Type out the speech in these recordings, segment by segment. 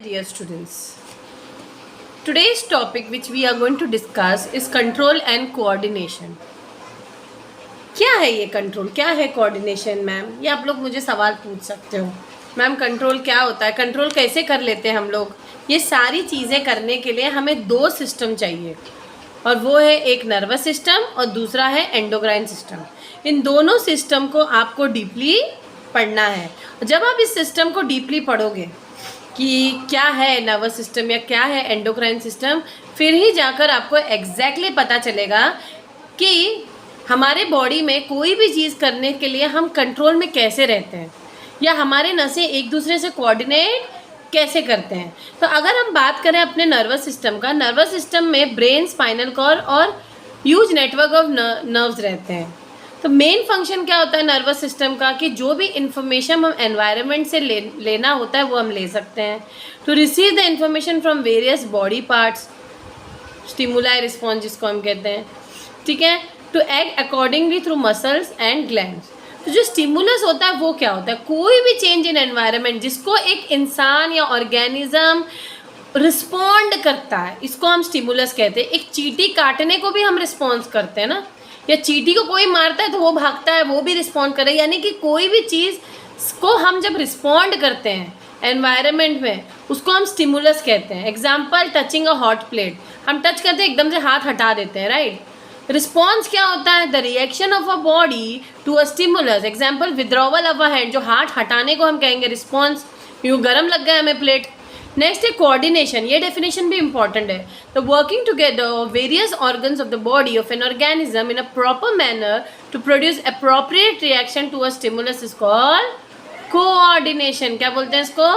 dear students. Today's topic which we are going to discuss is control and coordination. क्या है ये control, क्या है कोऑर्डिनेशन मैम? ये आप लोग मुझे सवाल पूछ सकते हो, मैम कंट्रोल क्या होता है, कंट्रोल कैसे कर लेते हैं हम लोग? ये सारी चीज़ें करने के लिए हमें दो सिस्टम चाहिए और वो है एक नर्वस सिस्टम और दूसरा है एंडोक्राइन सिस्टम। इन दोनों सिस्टम को आपको डीपली पढ़ना है। जब आप इस सिस्टम को डीपली पढ़ोगे कि क्या है नर्वस सिस्टम या क्या है एंडोक्राइन सिस्टम, फिर ही जाकर आपको एग्जैक्टली पता चलेगा कि हमारे बॉडी में कोई भी चीज़ करने के लिए हम कंट्रोल में कैसे रहते हैं या हमारे नसें एक दूसरे से कोऑर्डिनेट कैसे करते हैं। तो अगर हम बात करें अपने नर्वस सिस्टम का, नर्वस सिस्टम में ब्रेन, स्पाइनल कॉर्ड और ह्यूज नेटवर्क ऑफ नर्व्स रहते हैं। तो मेन फंक्शन क्या होता है नर्वस सिस्टम का कि जो भी इंफॉर्मेशन हम एनवायरनमेंट से लेना होता है वो हम ले सकते हैं। To receive the information from various body parts, stimuli response जिसको हम कहते हैं, ठीक है। To act accordingly through muscles and glands. तो जो स्टिमुलस होता है वो क्या होता है? कोई भी चेंज इन एनवायरनमेंट जिसको एक इंसान या ऑर्गेनिज्म रिस्पॉन्ड करता है, इसको हम स्टिमुलस कहते हैं। एक चींटी काटने को भी हम रिस्पॉन्स करते हैं ना, या चींटी को कोई मारता है तो वो भागता है, वो भी रिस्पॉन्ड करे। यानी कि कोई भी चीज़ को हम जब रिस्पॉन्ड करते हैं एनवायरनमेंट में उसको हम स्टिमुलस कहते हैं। Example, touching a hot plate, हम टच करते हैं एकदम से हाथ हटा देते हैं, राइट। रिस्पॉन्स क्या होता है? The reaction of a body to a stimulus. Example, withdrawal of a hand, जो हाथ हटाने को हम कहेंगे रिस्पॉन्स, यूँ गर्म लग गया हमें प्लेट। नेक्स्ट है कोऑर्डिनेशन, ये डेफिनेशन भी इंपॉर्टेंट है। The working together various organs of the body of an organism in a proper manner to produce appropriate reaction to a stimulus is called coordination. क्या बोलते हैं इसको?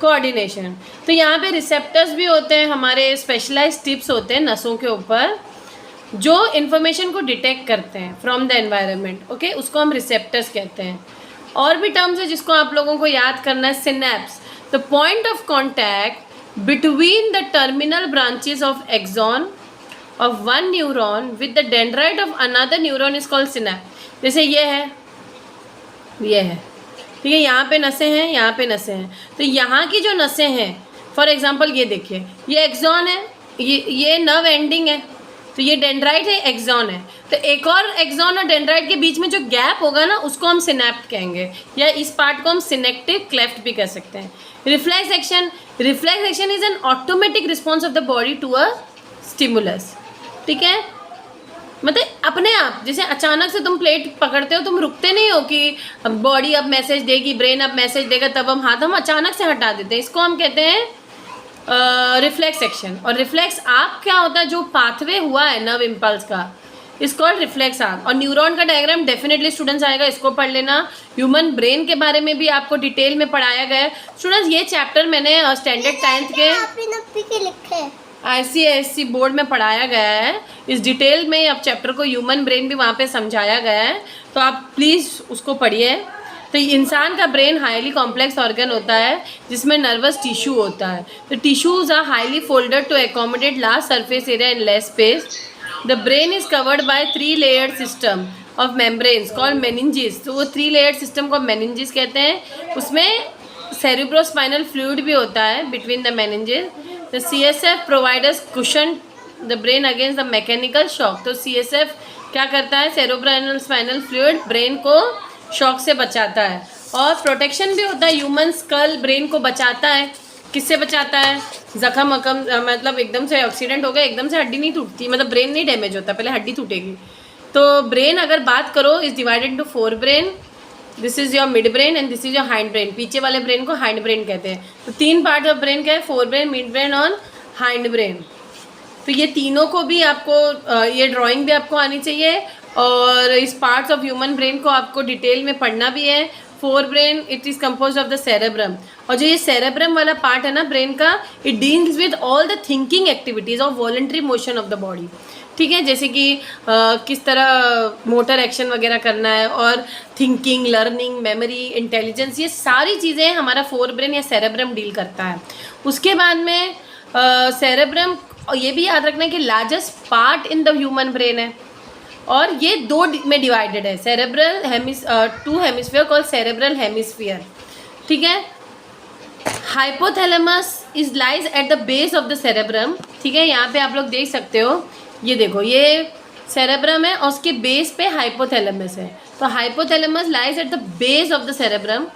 कोऑर्डिनेशन। तो यहाँ पे रिसेप्टर्स भी होते हैं, हमारे स्पेशलाइज्ड टिप्स होते हैं नसों के ऊपर जो इन्फॉर्मेशन को डिटेक्ट करते हैं फ्रॉम द एनवायरनमेंट, ओके, उसको हम रिसेप्टर्स कहते हैं। और भी टर्म्स है जिसको आप लोगों को याद करना है। Synapse, the point of contact between the terminal branches of axon of one neuron with the dendrite of another neuron is called synapse. जैसे ये है, ठीक है, यहाँ पे नसें हैं, यहाँ पे नसें हैं। तो यहाँ की जो नसें हैं, फॉर एग्जांपल ये देखिए, ये एक्सॉन है, ये नर्व एंडिंग है, तो ये डेंड्राइट है, एक्सॉन है। तो एक और एक्सॉन और डेंड्राइट के बीच में जो गैप होगा ना उसको हम सिनेप्ट कहेंगे, या इस पार्ट को हम सिनेप्टिक क्लेफ्ट भी कह सकते हैं। Reflex action is an automatic response of the body to a stimulus, ठीक है। मतलब अपने आप, जैसे अचानक से तुम प्लेट पकड़ते हो, तुम रुकते नहीं हो कि बॉडी अब मैसेज देगी, ब्रेन अब मैसेज देगा, तब हम अचानक से हटा देते हैं। इसको हम कहते हैं रिफ्लेक्स एक्शन। और रिफ्लेक्स आर्क क्या होता है? जो पाथवे हुआ है नर्व इम्पल्स का, इसको रिफ्लेक्स आर्क। और न्यूरॉन का डायग्राम डेफिनेटली स्टूडेंट्स आएगा, इसको पढ़ लेना। ह्यूमन ब्रेन के बारे में भी आपको डिटेल में पढ़ाया गया है स्टूडेंट्स। ये चैप्टर मैंने स्टैंडर्ड 10th के ICSE बोर्ड में पढ़ाया गया है इस डिटेल में। अब चैप्टर को ह्यूमन ब्रेन भी वहाँ पे समझाया गया है, तो आप प्लीज़ उसको पढ़िए। तो इंसान का ब्रेन हाईली कॉम्प्लेक्स ऑर्गन होता है जिसमें नर्वस टिश्यू होता है। तो tissues are highly folded to accommodate large surface area in less space. The brain is covered by 3 layered system of membranes called meninges. तो वो 3 लेयर्ड सिस्टम को meninges कहते हैं। उसमें सेरिब्रोस्पाइनल फ्लूइड भी होता है between the meninges. The CSF providers cushion the brain against the mechanical shock. तो CSF क्या करता है? सेरिब्रो स्पाइनल फ्लूइड ब्रेन को शॉक से बचाता है। और प्रोटेक्शन भी होता है, ह्यूमन स्कल ब्रेन को बचाता है। किससे बचाता है? जख्म मतलब एकदम से एक्सीडेंट हो गया, एकदम से हड्डी नहीं टूटती, मतलब ब्रेन नहीं डैमेज होता, पहले हड्डी टूटेगी। तो ब्रेन अगर बात करो is divided to 4 brain. This is your mid brain and this is your hind brain. पीछे वाले ब्रेन को हाइंड ब्रेन कहते हैं। तो 3 पार्ट ऑफ ब्रेन क्या है? 4 ब्रेन, मिड ब्रेन और हाइंड ब्रेन। तो ये तीनों को भी आपको ये ड्राइंग भी आपको आनी चाहिए और इस पार्ट्स ऑफ ह्यूमन ब्रेन को आपको डिटेल में पढ़ना भी है। 4 brain, it is compose of the cerebrum. और जो ये सेरेब्रम वाला पार्ट है ना ब्रेन का, it deals with all the thinking activities of voluntary motion of the body, ठीक है। जैसे कि किस तरह मोटर एक्शन वगैरह करना है और थिंकिंग, लर्निंग, मेमोरी, इंटेलिजेंस, ये सारी चीज़ें हमारा 4 ब्रेन या सेरेब्रम डील करता है। उसके बाद में सेरेब्रम, और ये भी याद रखना है कि largest part in the human brain है और ये 2 में डिवाइडेड है। Cerebral 2 hemisphere called cerebral hemisphere, ठीक है। Hypothalamus is lies at the base of the cerebrum, ठीक है। यहाँ पे आप लोग देख सकते हो, ये देखो ये सेरेब्रम है और उसके बेस पे हाइपोथैलेमस है। तो hypothalamus lies at the base of the cerebrum.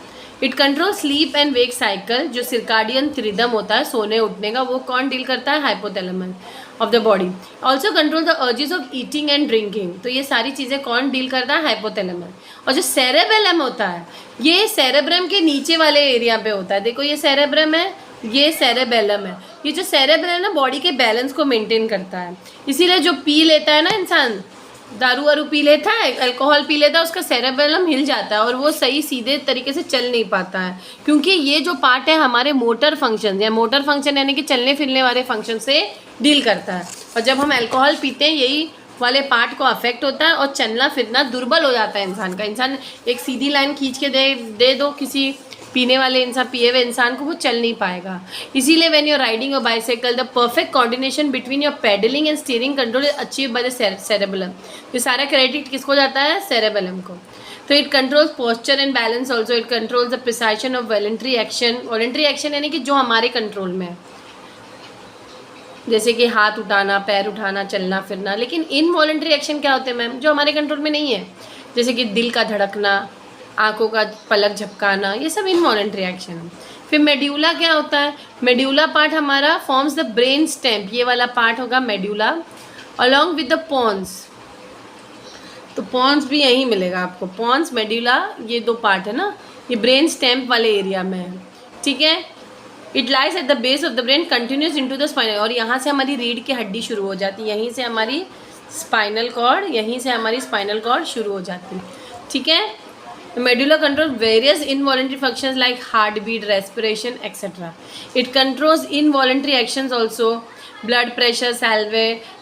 It control sleep and wake cycle, जो सिरकाडियन रिदम होता है सोने उठने का, वो कौन डील करता है? Hypothalamus of the body. Also control the urges of eating and drinking, तो ये सारी चीज़ें कौन डील करता है? हाइपोथैलेमस। और जो सेरेबेलम होता है, ये सेरेब्रम के नीचे वाले एरिया पे होता है। देखो ये सेरेब्रम है, ये सेरेबेलम है। ये जो सेरेब्रम है ना, बॉडी के बैलेंस को मेंटेन करता है। इसीलिए जो पी लेता है ना इंसान, दारू वारू पी लेता है, अल्कोहल पी लेता है, उसका सेरेबेलम हिल जाता है और वो सही सीधे तरीके से चल नहीं पाता है, क्योंकि ये जो पार्ट है हमारे मोटर फंक्शन, या मोटर फंक्शन यानी कि चलने फिरने वाले फंक्शन से डील करता है। और जब हम अल्कोहल पीते हैं, यही वाले पार्ट को अफेक्ट होता है और चलना फिरना दुर्बल हो जाता है इंसान का। इंसान एक सीधी लाइन खींच के दे दो किसी पीने वाले इंसान, पिए हुए इंसान को, वो चल नहीं पाएगा। इसीलिए when you riding a bicycle, the perfect coordination between your pedalling and steering control is achieve by the cerebellum. ये सारा क्रेडिट किसको जाता है? सेरेबेलम को। तो it controls posture and balance also. It controls the precision of voluntary action. Voluntary action यानी कि जो हमारे कंट्रोल में है, जैसे कि हाथ उठाना, पैर उठाना, चलना फिरना। लेकिन इनवॉलंटरी एक्शन क्या होते हैं मैम? जो हमारे कंट्रोल में नहीं है, जैसे कि दिल का धड़कना, आंखों का पलक झपकाना, ये सब इनवॉलंटरी एक्शन है। फिर मेड्यूला क्या होता है? मेड्यूला पार्ट हमारा फॉर्म्स द ब्रेन स्टेम, ये वाला पार्ट होगा medulla, along with the pons. तो पॉन्स भी यहीं मिलेगा आपको, पॉन्स, मेड्यूला, ये दो पार्ट है ना, ये ब्रेन स्टेम वाले एरिया में है, ठीक है। It lies at the base of the brain, continuous into the spinal, और यहाँ से हमारी रीढ़ की हड्डी शुरू हो जाती है, यहीं से हमारी स्पाइनल कॉर्ड, यहीं से हमारी स्पाइनल कॉर्ड शुरू हो जाती है, ठीक है। Medulla control various involuntary functions like heart beat, respiration etcetera. It controls involuntary actions also, blood pressure,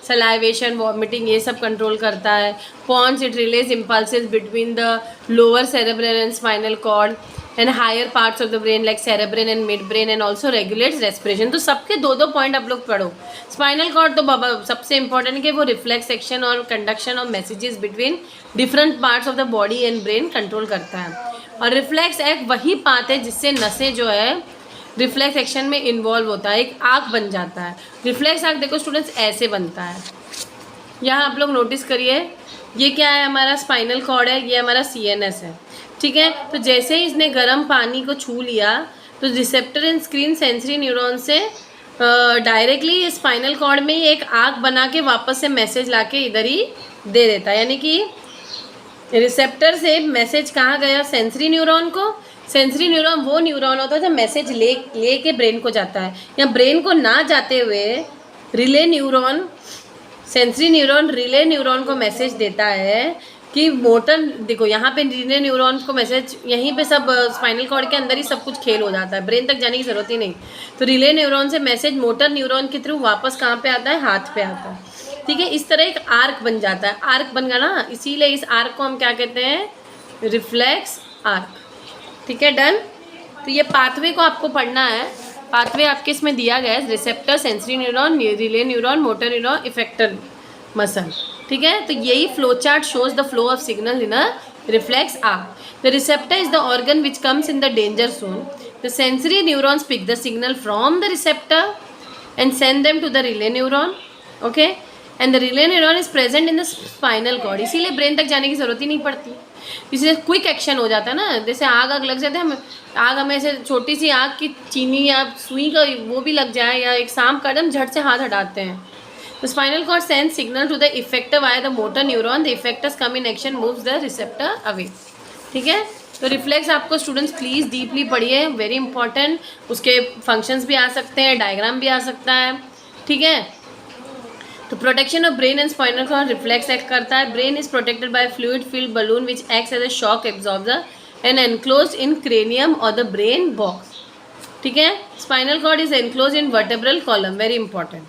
salivation, vomiting, ये सब कंट्रोल करता है। Pons, it relays impulses between the lower cerebral and spinal cord and higher parts of the brain like cerebrum and mid brain, and also regulates respiration. तो सबके दो दो point आप लोग पढ़ो। स्पाइनल कॉर्ड तो बाबा सबसे इंपॉर्टेंट है कि वो रिफ्लेक्स एक्शन और conduction of messages between different parts of the body and brain control करता है। और रिफ्लेक्स एक्ट वही पार्ट है जिससे नसें जो है रिफ्लेक्स एक्शन में इन्वॉल्व होता है, एक आँख बन जाता है। रिफ्लेक्स आँख देखो स्टूडेंट्स ऐसे बनता है, यहाँ आप लोग नोटिस करिए, ये क्या है? हमारा स्पाइनल कॉर्ड है, ये हमारा CNS है, ठीक है। तो जैसे ही इसने गर्म पानी को छू लिया, तो receptor in screen sensory neuron से डायरेक्टली स्पाइनल कॉर्ड में ही एक आँख बना के वापस से मैसेज लाके इधर ही दे देता है। यानी कि रिसेप्टर से मैसेज कहाँ गया? सेंसरी न्यूरॉन को। सेंसरी न्यूरॉन वो न्यूरॉन होता है जो मैसेज ले के ब्रेन को जाता है, या ब्रेन को ना जाते हुए relay neuron, sensory neuron relay neuron को मैसेज देता है कि मोटर, देखो यहाँ पे रिले न्यूरॉन को मैसेज, यहीं पे सब स्पाइनल कॉर्ड के अंदर ही सब कुछ खेल हो जाता है, ब्रेन तक जाने की ज़रूरत ही नहीं। तो रिले न्यूरॉन से मैसेज मोटर न्यूरॉन के थ्रू वापस कहाँ पे आता है? हाथ पे आता है, ठीक है। इस तरह एक आर्क बन जाता है, आर्क बन गया ना, इसीलिए इस आर्क को हम क्या कहते हैं? रिफ्लेक्स आर्क, ठीक है, डन। तो ये पाथवे को आपको पढ़ना है। पाथवे आपके इसमें दिया गया है, receptor, sensory neuron, relay neuron, motor neuron, effector muscle, ठीक है। तो यही flow chart shows the flow of signal in a reflex arc. The receptor is the organ which comes in the danger zone. The sensory neurons pick the signal from the receptor and send them to the relay neuron, okay, and the relay neuron is present in the spinal cord. इसीलिए brain तक जाने की ज़रूरत ही नहीं पड़ती, इसलिए quick action हो जाता है ना। जैसे आग लग जाते हैं, आग हमें ऐसे छोटी सी आग की चीनी या सुई का वो भी लग जाए, या एक सांप का दम झट से हाथ हटाते हैं। The spinal cord sends signal to the effector via the motor neuron. The effectors come in action, moves the receptor away. ठीक है। तो रिफ्लेक्स आपको स्टूडेंट्स प्लीज़ डीपली पढ़िए, वेरी इंपॉर्टेंट। उसके फंक्शंस भी आ सकते हैं, डायग्राम भी आ सकता है, ठीक है। तो protection of brain and spinal cord, reflex act करता है। Brain is protected by fluid filled balloon which acts as a shock absorber and enclosed in cranium और द ब्रेन बॉक्स, ठीक है। Spinal cord is enclosed in vertebral column, very important.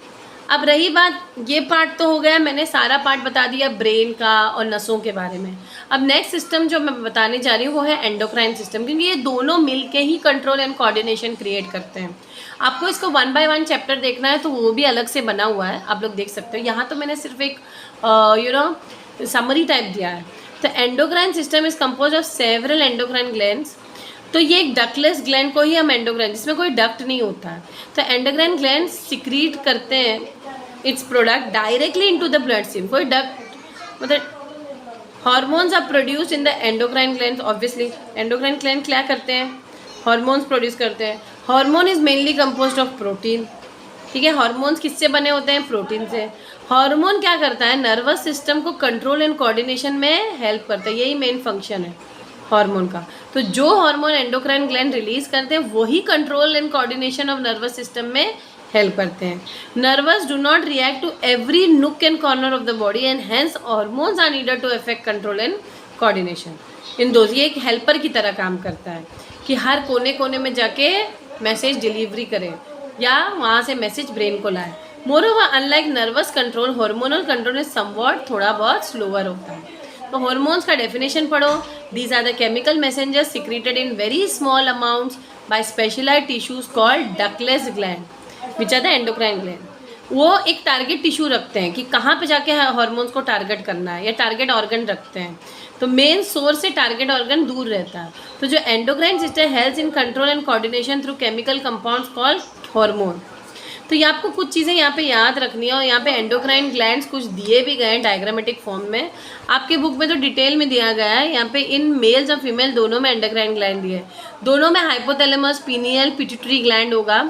अब रही बात, ये part तो हो गया, मैंने सारा पार्ट बता दिया ब्रेन का और नसों के बारे में। अब नेक्स्ट सिस्टम जो मैं बताने जा रही हूँ वो है एंडोक्राइन सिस्टम, क्योंकि ये दोनों मिलके ही कंट्रोल एंड कोऑर्डिनेशन क्रिएट करते हैं। आपको इसको 1 बाय 1 चैप्टर देखना है तो वो भी अलग से बना हुआ है, आप लोग देख सकते हो। यहाँ तो मैंने सिर्फ एक समरी टाइप दिया है। तो endocrine system is compose of several endocrine glands तो ये एक डक्टलेस ग्लैंड को ही हम एंडोक्राइन, जिसमें कोई डक्ट नहीं होता है, तो एंडोक्राइन ग्लैंड सिक्रीट करते हैं its product directly into the blood stream. कोई डक्ट मतलब hormones are produced in the endocrine gland. Obviously endocrine gland क्या करते हैं, हार्मोन्स प्रोड्यूस करते हैं। Hormone is mainly composed of protein, ठीक है। हार्मोन्स किससे बने होते हैं, प्रोटीन से। हार्मोन क्या करता है, नर्वस सिस्टम को कंट्रोल एंड कोऑर्डिनेशन में हेल्प करता है, यही मेन फंक्शन है हार्मोन का। तो जो हार्मोन एंडोक्राइन ग्लैंड रिलीज करते हैं वही control and coordination of nervous system में हेल्प करते हैं। Nervous do not react to every nook and corner of the body and hence hormones are needed to affect control and coordination in those. ये एक helper की तरह काम करता है कि हर कोने कोने में जाके मैसेज डिलीवरी करे या वहाँ से मैसेज ब्रेन को लाए। Moreover unlike nervous control, hormonal control is somewhat थोड़ा बहुत स्लोअर होता है। तो हार्मोन्स का डेफिनेशन पढ़ो। These are the chemical messengers secreted in very small amounts by specialised tissues called ductless gland which are the endocrine gland. वो एक target tissue रखते हैं कि कहाँ पे जाके हार्मोन्स को टारगेट करना है, या टारगेट ऑर्गन रखते हैं। तो मेन सोर्स से टारगेट ऑर्गन दूर रहता है। तो जो endocrine system helps in control and coordination through chemical compounds called hormone. तो ये आपको कुछ चीज़ें यहाँ पे याद रखनी है। और यहाँ पे एंडोक्राइन ग्लैंड्स कुछ दिए भी गए हैं डायग्रामेटिक फॉर्म में, आपके बुक में तो डिटेल में दिया गया है। यहाँ पे इन मेल्स और फीमेल दोनों में एंडोक्राइन ग्लैंड दिए, दोनों में हाइपोथैलेमस, पीनियल, पिट्यूटरी ग्लैंड होगा,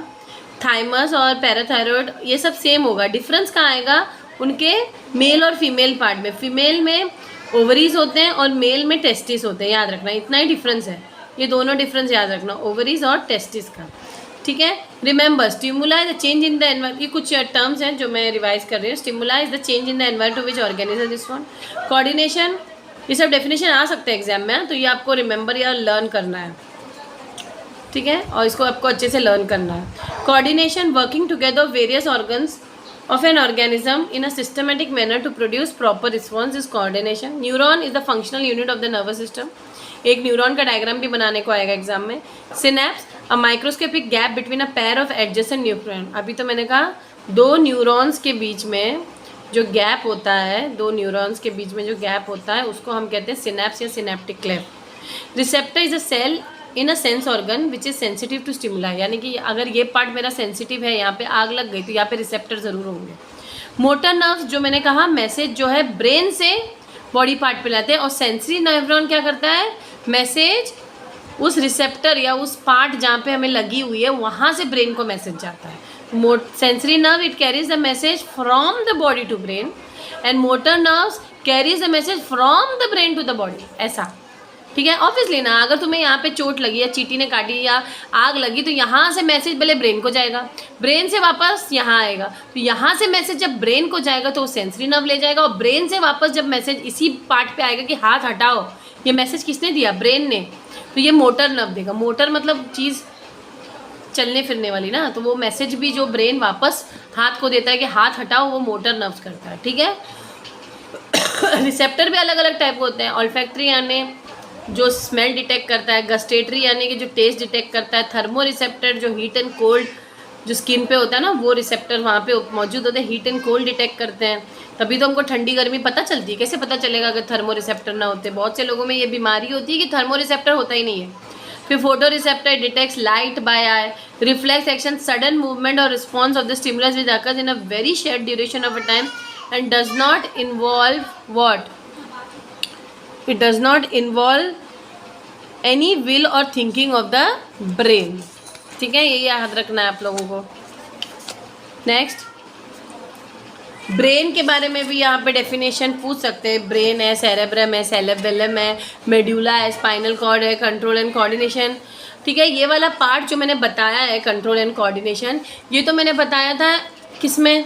थाइमस और पैराथायरॉयड ये सब सेम होगा। डिफरेंस कहाँ आएगा उनके मेल और फीमेल पार्ट में। फीमेल में ओवरीज होते हैं और मेल में टेस्टिस होते हैं, याद रखना, इतना ही डिफरेंस है। ये दोनों डिफरेंस याद रखना, ओवरीज और टेस्टिस का, ठीक है। Remember stimuli is the change in the environment, ये कुछ टर्म्स हैं जो मैं रिवाइज कर रही हूँ। Stimuli is the change in the environment to which organism respond. Coordination, ये सब डेफिनेशन आ सकते हैं एग्जाम में, तो ये आपको रिमेंबर या लर्न करना है, ठीक है, और इसको आपको अच्छे से लर्न करना है। Coordination, working together various organs of an organism in a systematic manner to produce proper response is coordination. Neuron is the functional unit of the nervous system. एक न्यूरॉन का डायग्राम भी बनाने को आएगा एग्जाम में। Synapse, a microscopic gap between a pair of adjacent neuron. अभी तो मैंने कहा दो न्यूरॉन्स के बीच में जो गैप होता है, दो न्यूरॉन्स के बीच में जो गैप होता है उसको हम कहते हैं सिनेप्स या synaptic cleft. Receptor is a cell in a sense organ which is sensitive to stimuli, यानी कि अगर ये पार्ट मेरा सेंसिटिव है, यहाँ पे आग लग गई तो यहाँ पे रिसेप्टर ज़रूर होंगे। मोटर नर्व्स, जो मैंने कहा मैसेज जो है ब्रेन से बॉडी पार्ट पे लाते हैं, और सेंसरी न्यूरॉन क्या करता है, मैसेज उस रिसेप्टर या उस पार्ट जहाँ पे हमें लगी हुई है वहाँ से ब्रेन को मैसेज जाता है। Sensory nerve it carries the message from the body to brain and motor nerves carries the message from the brain to the body, ऐसा, ठीक है। ऑब्वियसली ना, अगर तुम्हें यहाँ पे चोट लगी या चींटी ने काटी या आग लगी तो यहाँ से मैसेज पहले ब्रेन को जाएगा, ब्रेन से वापस यहाँ आएगा, तो यहाँ से मैसेज जब ब्रेन को जाएगा तो वो सेंसरी नर्व ले जाएगा, और ब्रेन से वापस जब मैसेज इसी पार्ट पे आएगा कि हाथ हटाओ, ये मैसेज किसने दिया, ब्रेन ने, तो ये मोटर नर्व देगा। मोटर मतलब चीज़ चलने फिरने वाली ना, तो वो मैसेज भी जो ब्रेन वापस हाथ को देता है कि हाथ हटाओ, वो मोटर नर्व्स करता है, ठीक है। रिसेप्टर भी अलग अलग टाइप के होते हैं। ऑल्फैक्टरी यानी जो स्मेल डिटेक्ट करता है, गस्टेटरी यानी कि जो टेस्ट डिटेक्ट करता है, थर्मो रिसेप्टर जो हीट एंड कोल्ड जो स्किन पे होता है ना, वो रिसेप्टर वहाँ पे मौजूद होते हैं, हीट एंड कोल्ड डिटेक्ट करते हैं, तभी तो हमको ठंडी गर्मी पता चलती है। कैसे पता चलेगा अगर थर्मो रिसेप्टर ना होते? बहुत से लोगों में ये बीमारी होती है कि थर्मो रिसेप्टर होता ही नहीं है। फिर photo receptor detects light by eye, reflex action, sudden movement और response of the stimulus which occurs in a very short duration of a time and does not involve what, it does not involve any will और thinking of the brain, ठीक है, ये याद रखना है आप लोगों को। नेक्स्ट, ब्रेन के बारे में भी यहाँ पे डेफिनेशन पूछ सकते हैं। ब्रेन है, सेरेब्रम है, सेरेबेलम है, मेड्यूला है, स्पाइनल कॉर्ड है, कंट्रोल एंड कोऑर्डिनेशन, ठीक है। ये वाला पार्ट जो मैंने बताया है कंट्रोल एंड कोऑर्डिनेशन, ये तो मैंने बताया था किसमें,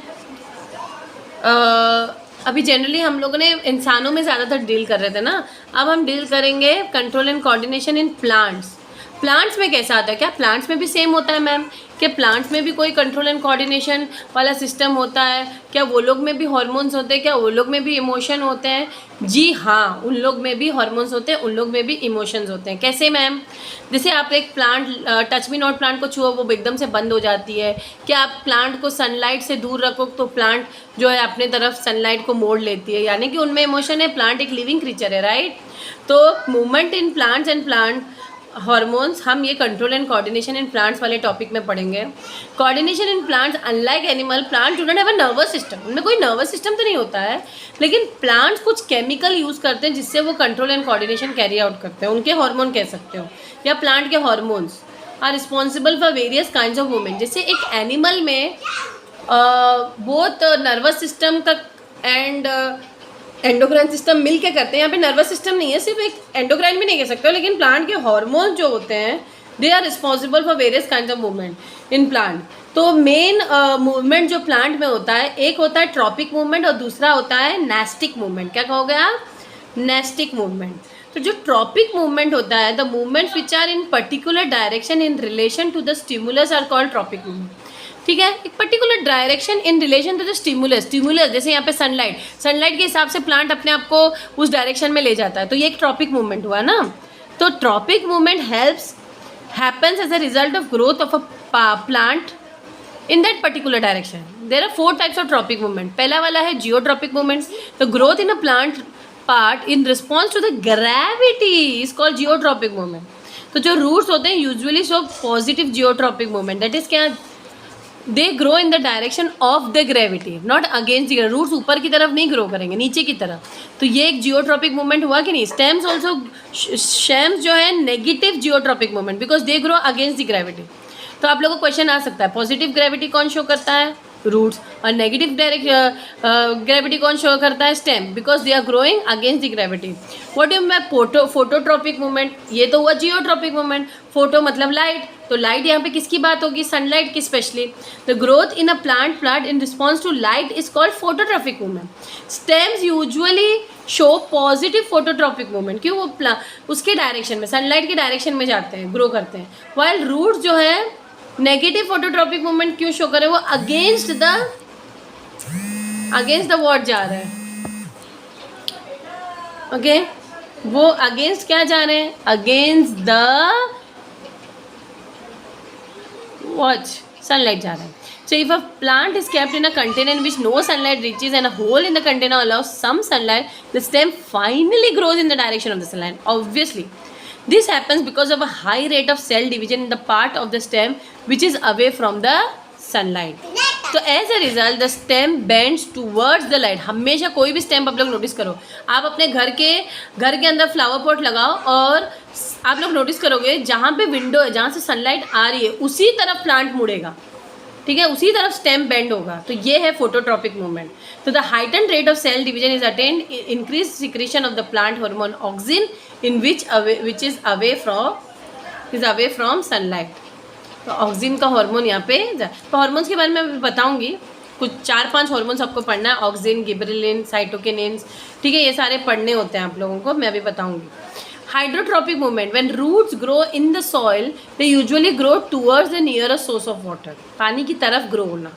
अभी जनरली हम लोगों ने इंसानों में ज़्यादातर डील कर रहे थे ना, अब हम डील करेंगे control and coordination in plants. Plants में कैसा आता है, क्या प्लांट्स में भी सेम होता है मैम? क्या प्लांट्स में भी कोई कंट्रोल एंड कोऑर्डिनेशन वाला सिस्टम होता है? क्या वो लोग में भी हार्मोन्स होते हैं? क्या वो लोग में भी इमोशन होते हैं? जी हाँ, उन लोग में भी हार्मोन्स होते हैं, उन लोग में भी इमोशंस होते हैं। कैसे मैम? जैसे आप एक plant, touch me not plant को छुओ, वो एकदम से बंद हो जाती है। क्या आप प्लांट को सनलाइट से दूर रखो तो प्लांट जो है अपने तरफ सनलाइट को मोड़ लेती है, यानी कि उनमें इमोशन है। प्लांट एक लिविंग क्रीचर है, राइट? तो movement in plants and hormones हम ये control and coordination in plants वाले टॉपिक में पढ़ेंगे। Coordination in plants, unlike animal, plant do not have a nervous system, उनमें कोई नर्वस सिस्टम तो नहीं होता है, लेकिन प्लांट्स कुछ केमिकल यूज़ करते हैं जिससे वो control and coordination carry out करते हैं। उनके हार्मोन कह सकते हो, या प्लांट के hormones are responsible for various kinds of movement. जैसे एक एनिमल में बोथ नर्वस सिस्टम का एंड एंडोक्राइन सिस्टम मिल के करते हैं। यहाँ पे नर्वस सिस्टम नहीं है, सिर्फ एक एंडोक्राइन भी नहीं कह सकते हो, लेकिन प्लांट के हार्मोन्स जो होते हैं they are responsible for various kinds of movement in plant. तो मेन मूवमेंट जो प्लांट में होता है, एक होता है ट्रॉपिक मूवमेंट और दूसरा होता है नेस्टिक मूवमेंट। क्या कहोगे आप? Nastic movement. तो जो ट्रॉपिक मूवमेंट होता है, the movements which are in particular direction in relation to the stimulus are called tropic movement. ठीक है, एक particular direction in relation to the stimulus. Stimulus जैसे यहाँ पे सनलाइट, सनलाइट के हिसाब से प्लांट अपने आप को उस डायरेक्शन में ले जाता है, तो ये एक ट्रॉपिक मूवमेंट हुआ ना। तो tropic movement happens as a result of growth of a plant in that particular direction. There are 4 types of tropic movement. पहला वाला है geotropic movement, the growth in a plant part in response to the gravity is called geotropic movement. तो जो roots होते हैं usually show positive geotropic movement, that is क्या, they grow in the direction of the gravity, not against the roots ऊपर की तरफ नहीं grow करेंगे, नीचे की तरफ। तो ये एक जियोट्रॉपिक मूवमेंट हुआ कि नहीं। स्टेम्स ऑल्सो, स्टेम्स जो है negative geotropic movement because they grow against the gravity. तो आप लोगों को क्वेश्चन आ सकता है, पॉजिटिव ग्रेविटी कौन शो करता है? रूट्स। और नेगेटिव ग्रेविटी कौन शो करता है? Stem, because they are growing against the gravity. What do मैं फोटोट्रॉपिक मूवमेंट, ये तो हुआ जियोट्रॉपिक मूवमेंट। फोटो मतलब लाइट, तो लाइट यहाँ पे किसकी बात होगी? सनलाइट की specially. The growth in a plant in response to light is called phototropic movement. Stems usually show positive phototropic movement, क्यों? वो उसके डायरेक्शन में, सनलाइट के डायरेक्शन में जाते हैं, ग्रो करते हैं। वाइल रूट्स जो है नेगेटिव फोटोट्रॉपिक मूवमेंट क्यों शो करे? वो अगेंस्ट द वॉट जा रहे हैं। ओके, वो अगेंस्ट क्या जा रहे हैं? अगेंस्ट द वॉच, सनलाइट जा रहे हैं। So if a plant is kept in a container in which no sunlight reaches and a hole in the container allows some sunlight, the stem finally grows in the direction of the sunlight. Obviously, this happens because of a high rate of cell division in the part of the stem which is away from the sunlight. तो as a result the stem bends towards the light. हमेशा कोई भी stem आप लोग notice करो, आप अपने घर के अंदर फ्लावर पॉट लगाओ और आप लोग नोटिस करोगे जहाँ पे विंडो है, जहाँ से सनलाइट आ रही है, उसी तरफ प्लांट मुड़ेगा। ठीक है, उसी तरफ स्टेम बेंड होगा। तो ये है फोटोट्रॉपिक मूवमेंट। तो the heightened rate of cell division is attend increase secretion of the plant hormone auxin in which is away from sunlight. तो ऑक्सिन का हार्मोन यहाँ पे, तो हार्मोन्स के बारे में मैं बताऊंगी, कुछ 4-5 हार्मोन्स आपको पढ़ना है, ऑक्सिन, गिबरेलिन, साइटोकिनिन्स। ठीक है, ये सारे पढ़ने होते हैं आप लोगों को, मैं अभी बताऊंगी। Hydrotropic movement, when roots grow in the soil they usually grow towards the nearest source of water, पानी की तरफ ग्रो होना।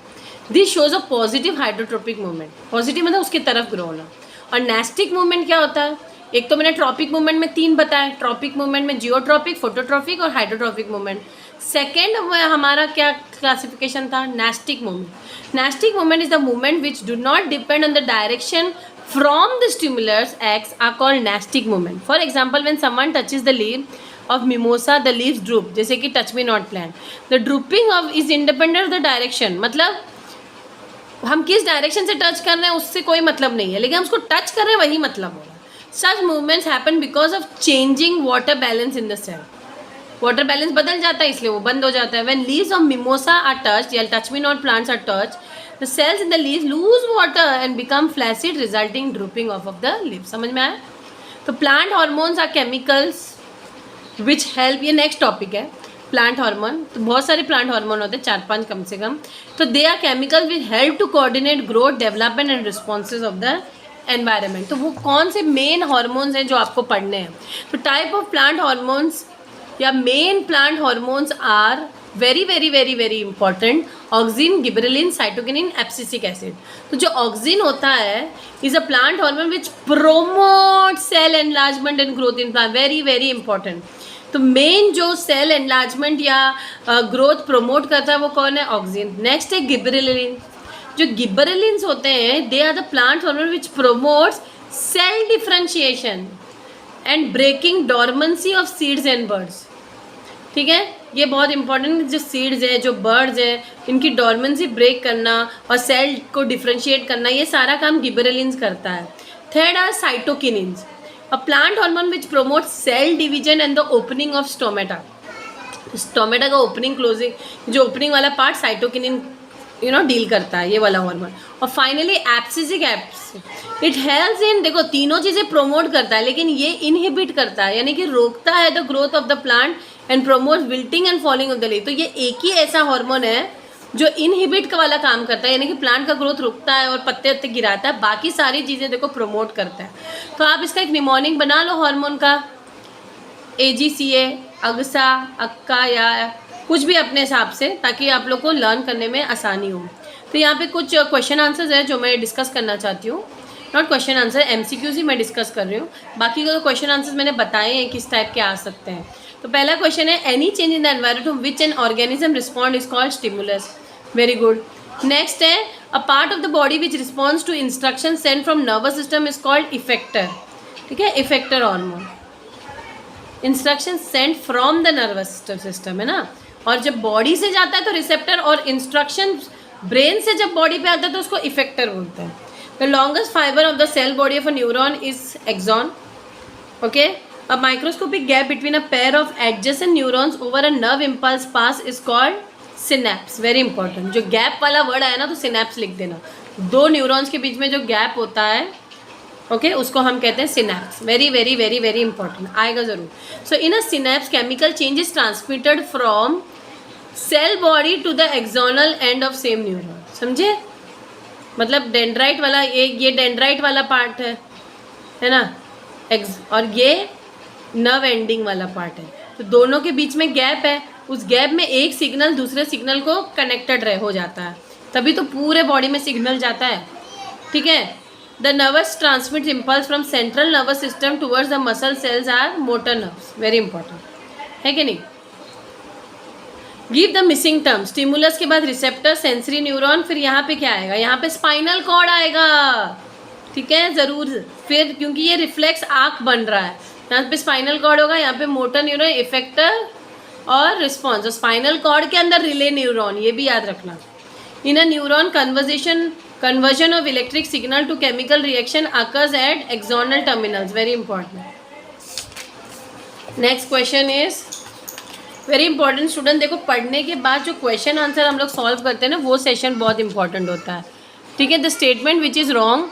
This shows a positive hydrotropic movement, positive मतलब उसकी तरफ ग्रो होना। और नेस्टिक मूवमेंट क्या होता है? एक तो मैंने ट्रॉपिक मूवमेंट में 3 बताया, ट्रॉपिक मूवमेंट में जियोट्रॉपिक, फोटोट्रॉपिक और हाइड्रोट्रॉपिक मूवमेंट। सेकेंड हमारा क्या क्लासिफिकेशन था? Nastic movement. Nastic movement is the movement which do not depend on the direction from the stimulus acts are called nastic movement. For example, when someone touches the leaf of mimosa, the leaves droop. जैसे कि touch me not plant. The drooping of is independent of the direction. मतलब हम किस direction से touch कर रहे हैं उससे कोई मतलब नहीं है, लेकिन हम उसको टच कर रहे हैं वही मतलब होगा। Such movements happen because of changing water balance in the cell. Water balance बदल जाता है इसलिए वो बंद हो जाता है। When leaves of mimosa are touched या touch me not plants are touched, the cells in the leaves lose water and become flaccid, resulting drooping off of the leaves. समझ में आया? तो plant hormones are chemicals which help, ये next topic है plant hormone. तो बहुत सारे plant hormone होते हैं, 4-5 कम से कम। तो they are chemicals which help to coordinate growth, development and responses of the environment. तो वो कौन से मेन हार्मोन्स हैं जो आपको पढ़ने हैं? तो टाइप ऑफ प्लांट हार्मोन्स या main plant hormones are very very very very important. Auxin, gibberellin, cytokinin, abscisic acid. तो जो ऑक्सिन होता है is a plant hormone which promote cell enlargement and growth in plant, very very important. तो main जो cell enlargement या growth promote करता है वो कौन है? ऑक्सिन। नेक्स्ट है गिबरेलिन। जो गिबरेलिन्स होते हैं they are the plant hormone which promotes cell differentiation and breaking dormancy of seeds and birds. ठीक है। ये बहुत इंपॉर्टेंट, जो सीड्स है, जो बर्ड्स है, इनकी डॉर्मेंसी ब्रेक करना और सेल को डिफ्रेंशिएट करना, ये सारा काम गिबरेलिन्स करता है। Third are cytokinins, a plant hormone which promote cell division and the opening of stomata. Stomata का ओपनिंग क्लोजिंग, जो ओपनिंग वाला पार्ट साइटोकिनिन डील करता है, ये वाला हार्मोन। और finally abscisic abs, it helps in, देखो तीनों चीज़ें प्रोमोट करता है, लेकिन ये इनहिबिट करता है, यानी कि रोकता है the growth of the plant and promote wilting and falling of the leaf. तो ये एक ही ऐसा हार्मोन है जो इनहिबिट का वाला काम करता है, यानी कि प्लांट का ग्रोथ रुकता है और पत्ते वत्ते गिराता है, बाकी सारी चीज़ें देखो प्रोमोट करता है। तो आप इसका एक निमोनिक बना लो हार्मोन का, AGCA, अगसा, अक्का या कुछ भी अपने हिसाब से, ताकि आप लोग को लर्न करने में आसानी हो। तो यहाँ पे कुछ क्वेश्चन आंसर्स है जो मैं डिस्कस करना चाहती हूँ, नॉट क्वेश्चन आंसर, MCQs ही मैं डिस्कस कर रही हूँ। बाकी का क्वेश्चन आंसर्स मैंने बताए हैं किस टाइप के आ सकते हैं। तो पहला क्वेश्चन है, any change in the environment to which an organism respond is called stimulus. Very good. Next है, a part of the body which responds to instruction send from nervous system is called effector. ठीक है, effector hormone, instruction send from the nervous system है ना, और जब body से जाता है तो रिसेप्टर, और इंस्ट्रक्शन ब्रेन से जब बॉडी पे आता है तो उसको इफेक्टर बोलते हैं। The longest fibre of the cell body of a neuron is axon. Okay, a microscopic gap between a pair of adjacent neurons over a nerve impulse pass is called synapse. Very important, जो gap वाला word आया ना तो synapse लिख देना, दो neurons के बीच में जो गैप होता है, ओके, उसको हम कहते हैं synapse. Very very very very important, आएगा जरूर। So in a synapse chemical change is transmitted from cell body to the axonal end of same neuron. समझे, मतलब डेंड्राइट वाला, ये डेंड्राइट वाला पार्ट है ना, और ये नर्व एंडिंग वाला पार्ट है। तो दोनों के बीच में गैप है, उस गैप में एक सिग्नल दूसरे सिग्नल को कनेक्टेड हो जाता है, तभी तो पूरे बॉडी में सिग्नल जाता है। ठीक है, the nerves transmit impulse from central nervous system towards the muscle cells are motor nerves. Very important है कि नहीं। Give the missing term, stimulus के बाद रिसेप्टर, सेंसरी न्यूरॉन, फिर यहाँ पे क्या आएगा, यहाँ पे स्पाइनल कॉर्ड आएगा। ठीक है, ज़रूर, फिर क्योंकि ये रिफ्लेक्स आँख बन रहा है, यहाँ पे स्पाइनल कॉर्ड होगा, यहाँ पे मोटर न्यूरॉन, इफेक्टर और रिस्पॉन्स, और स्पाइनल कॉर्ड के अंदर रिले न्यूरॉन, ये भी याद रखना। In a neuron conversion of electric signal to chemical reaction occurs at axonal terminals. Very important. Next question is very important student, देखो पढ़ने के बाद जो क्वेश्चन आंसर हम लोग सॉल्व करते हैं ना, वो सेशन बहुत इंपॉर्टेंट होता है। ठीक है, the statement which is wrong,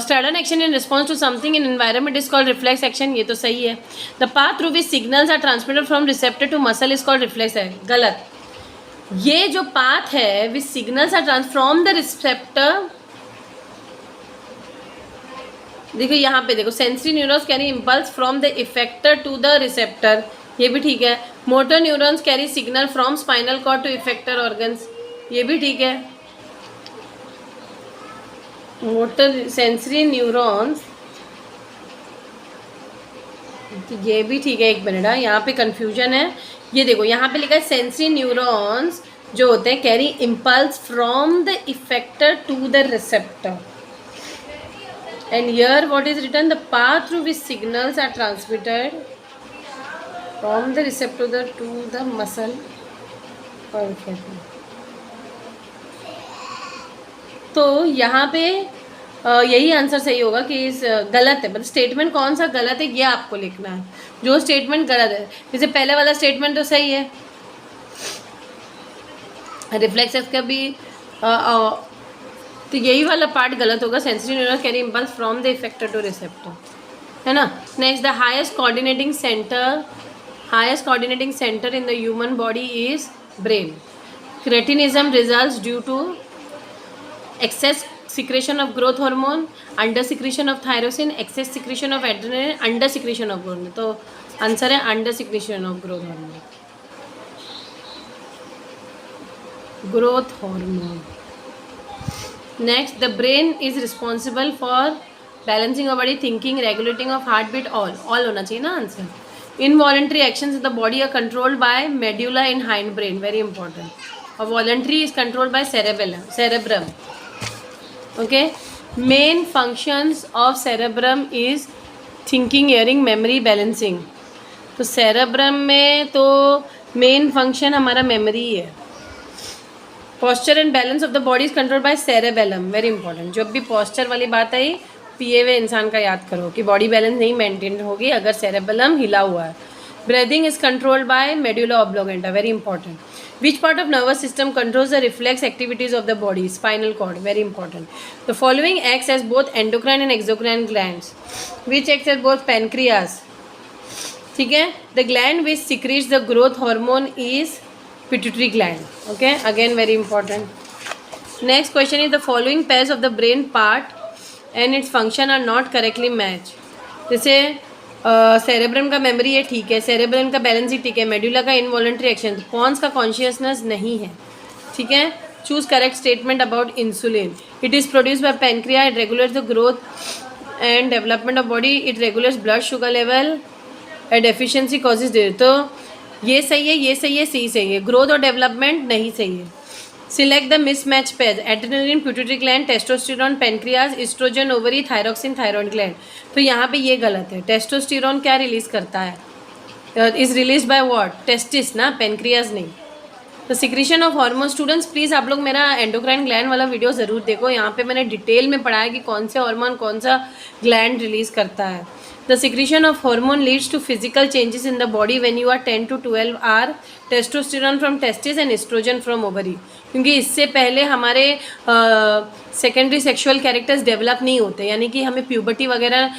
standard action in response to something in environment is called reflex action, ये तो सही है। The path through which signals are transmitted from receptor to muscle is called reflex है, गलत। ये जो path है which signals are trans from the receptor, देखो यहाँ पे देखो, sensory neurons carry impulse from the effector to the receptor, ये भी ठीक है। Motor neurons carry signal from spinal cord to effector organs, ये भी ठीक है। मोटर सेंसरी न्यूरॉन्स, ये भी ठीक है। एक मिनट, यहाँ पे कंफ्यूजन है, ये देखो यहाँ पे लिखा है सेंसरी न्यूरॉन्स जो होते हैं carry impulse from the effector to the receptor, and here what is written, the path through which signals are transmitted from the receptor to the muscle और इफेक्टर। तो यहाँ पे यही आंसर सही होगा कि इस गलत है, मतलब स्टेटमेंट कौन सा गलत है ये आपको लिखना है, जो स्टेटमेंट गलत है। जैसे पहले वाला स्टेटमेंट तो सही है, रिफ्लेक्सेस का भी तो यही वाला पार्ट गलत होगा, sensory neurons carry impulse from the effector to receptor, है ना। Next, the highest coordinating centre in the human body is brain. Cretinism results due to excess secretion of growth hormone, under secretion of thyrosin, excess secretion of adrenaline, under secretion of growth hormone। तो answer है under secretion of growth hormone। growth hormone। next, the brain is responsible for balancing of body, thinking, regulating of heartbeat, all होना चाहिए ना answer. involuntary actions in the body are controlled by medulla in hind brain, very important, और voluntary is controlled by cerebrum। okay, main functions of cerebrum is thinking, hearing, memory, balancing। तो cerebrum में तो main function हमारा memory है। Posture and balance of the body is control by cerebellum, very important. जब भी posture वाली बात आई, पिए हुए इंसान का याद करो कि बॉडी बैलेंस नहीं मेंटेन होगी अगर सेरेबेलम हिला हुआ है। Breathing is controlled by medulla oblongata, very important. Which part of nervous system controls the reflex activities of the body? Spinal cord, very important. The following acts as both endocrine and exocrine glands. Which acts as both pancreas? ठीक है, the gland which secretes the growth hormone is pituitary gland. Okay, again very important. Next question is the following pairs of the brain part and its function are not correctly matched. जैसे cerebrum का memory है, ठीक है, cerebrum का balance ही ठीक है, medulla का involuntary action, pons का कॉन्शियसनेस नहीं है, ठीक है। Choose correct statement about insulin. It is produce by pancreas, it regulates the growth and development of body, it regulates blood sugar level, a deficiency causes the. तो ये सही है, ये सही है, सी सही है। ग्रोथ और डेवलपमेंट नहीं सही है। Select the mismatch pair, adrenaline, pituitary gland, testosterone, pancreas, estrogen, ovary, thyroxine, thyroid gland. तो यहाँ पे ये गलत है। टेस्टोस्टेरोन क्या रिलीज करता है? Is release by what? Testis ना, पेनक्रियाज नहीं। तो secretion of hormone, students please आप लोग मेरा एंडोक्राइन ग्लैंड वाला वीडियो ज़रूर देखो। यहाँ पे मैंने डिटेल में पढ़ाया कि कौन से हार्मोन कौन सा ग्लैंड रिलीज करता है। The secretion of hormone leads to physical changes in the body when you are 10 to 12 are testosterone from testis and estrogen from ovary. क्योंकि इससे पहले हमारे सेकेंडरी सेक्सुअल कैरेक्टर्स डेवलप नहीं होते, यानी कि हमें प्यूबर्टी वगैरह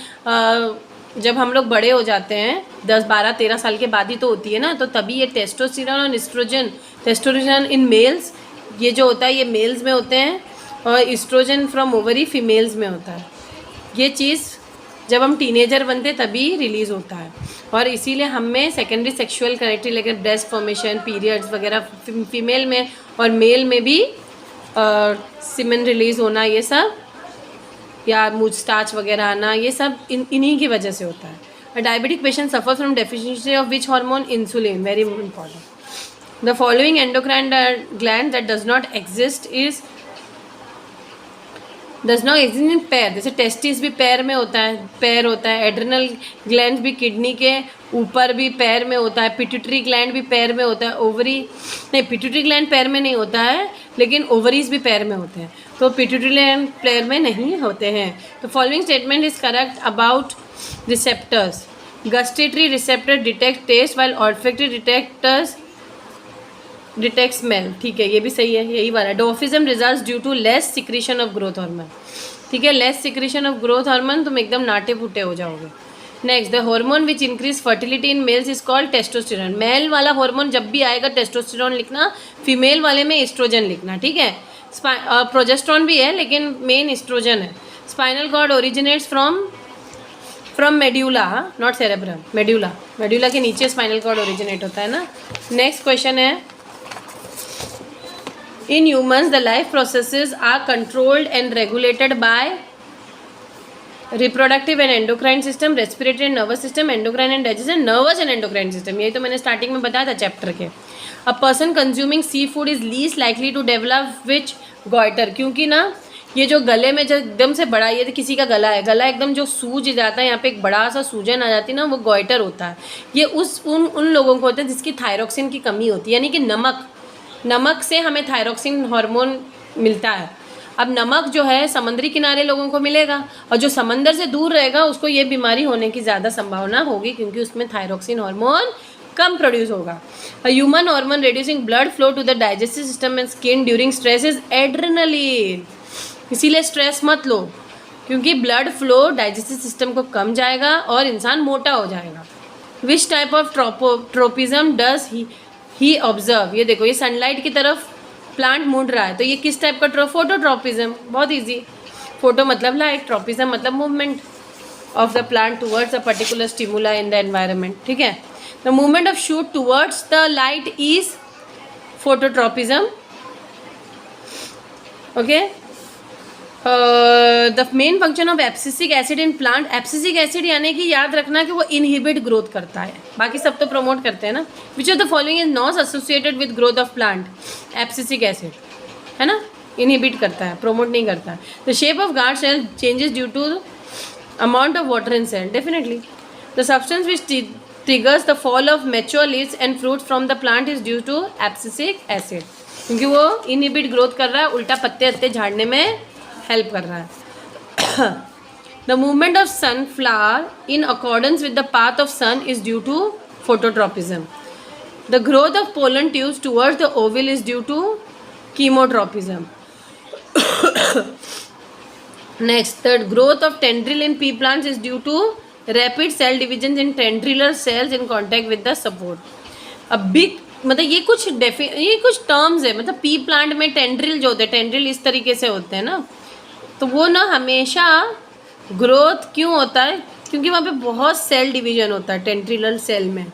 जब हम लोग बड़े हो जाते हैं 10, 12, 13 साल के बाद ही तो होती है ना, तो तभी ये टेस्टोस्टेरोन और एस्ट्रोजन, टेस्टोस्टेरोन इन मेल्स ये जो होता है ये मेल्स में होते हैं और एस्ट्रोजन फ्रॉम ओवरी फीमेल्स में होता है। ये चीज़ जब हम टीनेजर बनते तभी रिलीज़ होता है और इसीलिए हमें सेकेंडरी सेक्सुअल कैरेक्टर लेकर ब्रेस्ट फॉर्मेशन, पीरियड्स वगैरह फीमेल में और मेल में भी सीमेन रिलीज़ होना, ये सब या मूछताछ वगैरह आना, ये सब इन्हीं की वजह से होता है। अ diabetic patient suffer from deficiency of which hormone? Insulin, very important. The following endocrine gland that does not exist in पैर। जैसे टेस्टिस भी पैर में होता है, पैर होता है। एड्रिनल ग्लैंड भी किडनी के ऊपर भी पैर में होता है। पिट्यूटरी ग्लैंड भी पैर में होता है। ओवरी नहीं, पिट्यूटरी ग्लैंड पैर में नहीं होता है, लेकिन ओवरीज भी पैर में होते हैं। तो पिट्यूटरी ग्लैंड पैर में नहीं होते हैं। तो following statement is correct about receptors. Gustatory receptor detect taste while olfactory detectors detect smell, ठीक है, ये भी सही है, यही वाला। Dwarfism results due to less secretion of growth hormone, ठीक है, less secretion of growth hormone, तुम एकदम नाटे फूटे हो जाओगे। Next, the hormone which increase fertility in males is called testosterone. Male वाला हार्मोन जब भी आएगा टेस्टोस्टेरोन लिखना, फीमेल वाले में एस्ट्रोजन लिखना, ठीक है। प्रोजेस्टेरोन भी है लेकिन मेन एस्ट्रोजन है। Spinal cord originates from medulla, not cerebrum, medulla, medulla के नीचे स्पाइनल कॉर्ड ओरिजिनेट होता है ना। नेक्स्ट क्वेश्चन है, in humans the life processes are controlled and regulated by reproductive and endocrine system, respiratory and nervous system, endocrine and digestion, nervous and endocrine system। यही तो मैंने starting में बताया था चैप्टर के। A person consuming seafood is least likely to develop which goiter, क्योंकि ना ये जो गले में जो एकदम से बड़ा, ये किसी का गला है, गला एकदम जो सूज जाता है, यहाँ पे एक बड़ा सा सूजन आ जाती है ना, वो गोइटर होता है। ये उन लोगों को होता है जिसकी थायरोक्सिन की कमी होती है, यानी कि नमक से हमें थायरोक्सिन हार्मोन मिलता है। अब नमक जो है समुद्री किनारे लोगों को मिलेगा और जो समंदर से दूर रहेगा उसको ये बीमारी होने की ज़्यादा संभावना होगी, क्योंकि उसमें थायरोक्सिन हार्मोन कम प्रोड्यूस होगा। Human hormone reducing blood flow to the digestive system and skin during stress is adrenaline. इसीलिए स्ट्रेस मत लो, क्योंकि ब्लड फ्लो डाइजेस्टिव सिस्टम को कम जाएगा और इंसान मोटा हो जाएगा। Which type of tropism does he observe? ये देखो, ये सनलाइट की तरफ प्लांट मुड़ रहा है, तो ये किस टाइप का फोटोट्रोपिज्म। बहुत इजी, फोटो मतलब लाइट, ट्रोपिज्म मतलब movement of the plant towards a particular stimulus in the environment, ठीक है। The movement of shoot towards the light is phototropism, okay. The main function of abscisic acid in plant, abscisic acid यानी कि याद रखना कि वो inhibit growth करता है, बाकी सब तो प्रमोट करते हैं ना। Which of the following is not associated with growth of plant? Abscisic acid है ना, इनहिबिट करता है, प्रोमोट नहीं करता है। The shape of guard cell changes due to amount of water in cell, definitely. The substance which triggers the fall of mature leaves and fruits from the plant is due to abscisic acid, क्योंकि वो inhibit growth कर रहा है, उल्टा पत्ते अत्ते झाड़ने में help कर रहा है. The movement of sunflower in accordance with the path of sun is due to phototropism. The growth of pollen tubes towards the ovule is due to chemotropism. Next, the growth of tendril in pea plants is due to rapid cell division in tendrilar cells in contact with the support. अब big मतलब ये कुछ terms है. मतलब P plant में tendril जो होते हैं, टेंड्रिल इस तरीके से होते हैं ना, तो वो ना हमेशा ग्रोथ क्यों होता है, क्योंकि वहाँ पे बहुत सेल डिवीजन होता है टेंड्रिलर सेल में,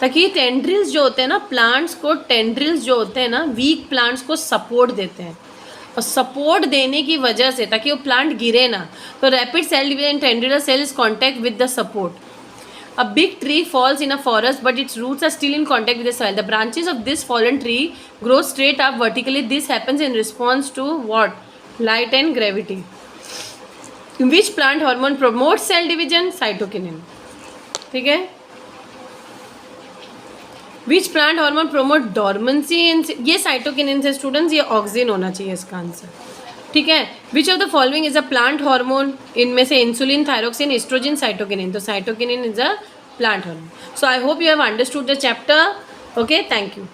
ताकि टेंड्रिल्स जो होते हैं ना, प्लांट्स को टेंड्रिल्स जो होते हैं ना, वीक प्लांट्स को सपोर्ट देते हैं. और सपोर्ट देने की वजह से, ताकि वो प्लांट गिरे ना, तो rapid cell division tendril cell is contact with the support. A big tree falls in a forest, but its roots are still in contact with the soil. The branches of this fallen tree grow straight up vertically. This happens in response to what? Light and gravity. Which plant hormone promotes cell division? Cytokinin. ठीक है. Which plant hormone promote dormancy? ये cytokinin से students, ये auxin होना चाहिए इसका answer. ठीक है. विच of the following is a plant hormone? इनमें से इंसुलिन, थायरोक्सिन, एस्ट्रोजन, साइटोकिनिन. तो cytokinin is a plant hormone. So I hope you have understood the chapter. Okay, thank you.